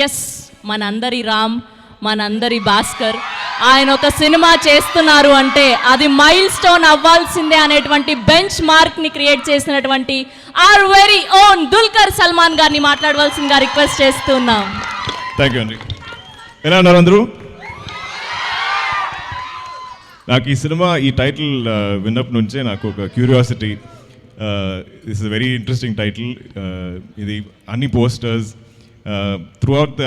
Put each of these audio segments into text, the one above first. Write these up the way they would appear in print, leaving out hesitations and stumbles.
Yes, మనందరి రామ్, మనందరి భాస్కర్ ఆయన ఒక సినిమా చేస్తున్నారు అంటే అది మైల్ స్టోన్ అవ్వాల్సిందే అనేటువంటి బెంచ్ మార్క్ని క్రియేట్ చేసినటువంటి our very own Dulquer Salmaan గారిని మాట్లాడవలసిందిగా రిక్వెస్ట్ చేస్తున్నాం. థ్యాంక్ యూ అండి. ఎలా ఉన్నారు అందరూ? నాకు ఈ సినిమా ఈ టైటిల్ విన్నప్పటి నుంచే నాకు ఒక curiosity. This is very interesting title. ఇది అన్ని పోస్టర్స్ త్రూ అవుట్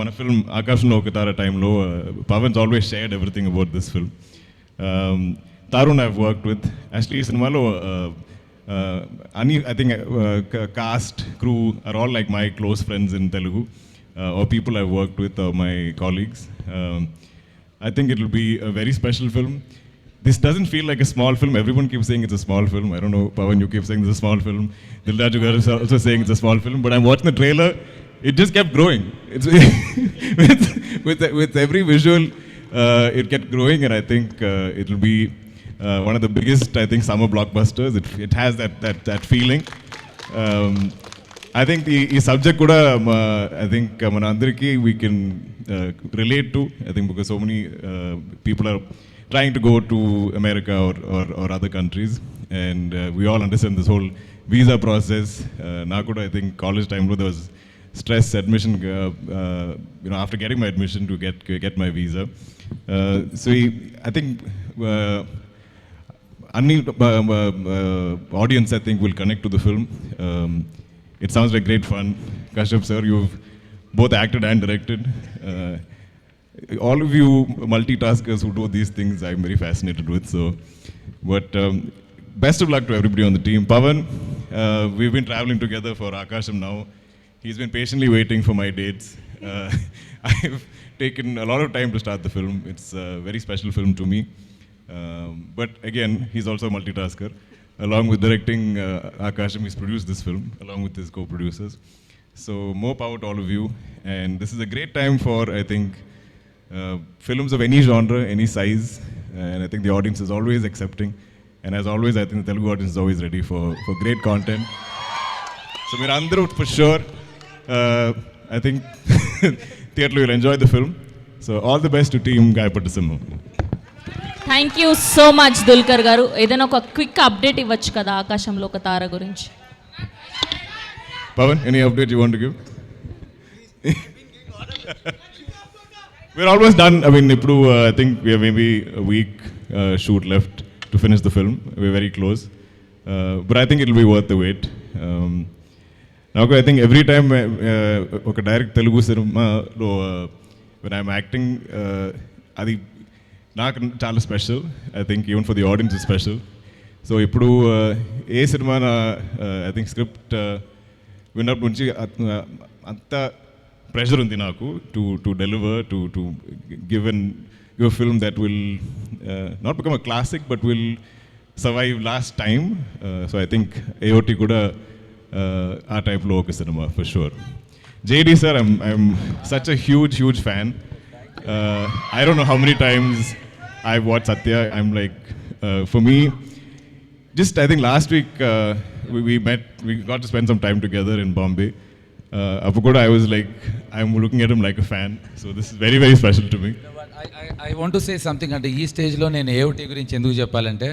మన ఫిల్మ్ ఆకాశంలో ఒక తార టైంలో Pavan's always shared everything about this film. Tarun I've worked with. Actually ఈ సినిమాలో అన్ని I think cast crew are all like my close friends in Telugu or people I've worked with or my colleagues. I think it will be a very special film. This doesn't feel like a small film. Everyone keeps saying it's a small film. I don't know, Pavan, you keep saying it's a small film. Dil Raju Garu is also saying it's a small film. But I'm watching the trailer, it just kept growing. It's with every visual, it kept growing, and I think it will be one of the biggest, I think, summer blockbusters. It has that feeling. I think ఈ subject కూడా I think మన అందరికీ we can relate to. I think because so many people are trying to go to America or other countries and we all understand this whole visa process. నాకు కూడా I think college టైంలో the was stress admission after getting my admission to get my visa. So I think అన్ని audience I think will connect to the film. It sounds like great fun. Kashyap sir, you've both acted and directed. All of you multitaskers who do these things, I'm very fascinated with. So, but best of luck to everybody on the team. Pavan, we've been traveling together for Akasham now. He's been patiently waiting for my dates. I've taken a lot of time to start the film. It's a very special film to me. But again, he's also a multitasker. Along with directing Akasham, he's produced this film along with his co-producers. So more power to all of you. And this is a great time for, I think, films of any genre, any size. And I think the audience is always accepting. And as always, I think the Telugu audience is always ready for great content. So Mirandru, for sure, I think theatre will enjoy the film. So all the best to team Gayapattu Simha. Thank you so much Dulquer గారు. ఏదైనా ఒక quick update ఇవ్వచ్చు కదా ఆకాశంలో ఒక తార గురించి? Pavan, any update you want to give? We're almost done. I mean, I think we have maybe a week shoot left to finish the film. We're very close. But I think it'll be worth the wait. Now, I think every time ఒక direct Telugu సినిమాలో when I'm acting, అది నాకు చాలా special. I think even for the audience is special. So ఇప్పుడు ఏ cinema I think script విన్నప్పటి నుంచి అంత pressure ఉంది నాకు to deliver to give a film that will not become a classic but will survive last time. So I think ఏఓటి కూడా ఆ టైప్లో ఒక cinema for sure. JD sir, I'm such a huge fan. I don't know how many times I've watched Satya. I'm like, for me, just I think last week we met, we got to spend some time together in Bombay. Apukoda, I was like, I'm looking at him like a fan. So this is very, very special to me. I want to say something. అంటే ఈ స్టేజ్లో నేను ఏఓటీ గురించి ఎందుకు చెప్పాలంటే,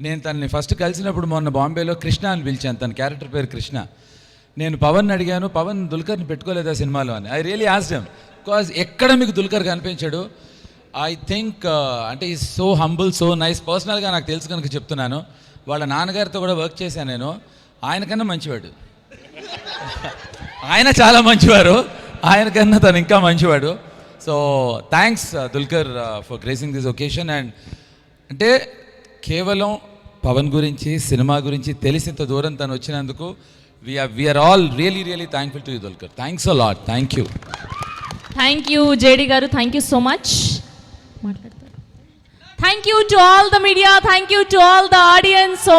నేను తనని first కలిసినప్పుడు మొన్న బాంబేలో కృష్ణ అని పిలిచాను. తన క్యారెక్టర్ పేరు కృష్ణ. నేను పవన్ అడిగాను, పవన్ దుల్కర్ని పెట్టుకోలేదా సినిమాలో అని. I really asked him because ఎక్కడ మీకు దుల్కర్ కనిపించాడు. ఐ థింక్ అంటే is so humble, so nice. పర్సనల్గా నాకు తెలుసు కనుక చెప్తున్నాను. వాళ్ళ నాన్నగారితో కూడా వర్క్ చేశాను నేను. ఆయనకన్నా మంచివాడు. ఆయన చాలా మంచివారు, ఆయనకన్నా తను ఇంకా మంచివాడు. So thanks Dulquer for gracing this occasion. And అంటే కేవలం పవన్ గురించి సినిమా గురించి తెలిసింత దూరం తను వచ్చినందుకు we are all really thankful to you, Dulkar. Thanks a lot. Thank you. Thank you JD గారు. Thank you so much. మాట్లాడతారు. Thank you to all the media. Thank you to all the audience.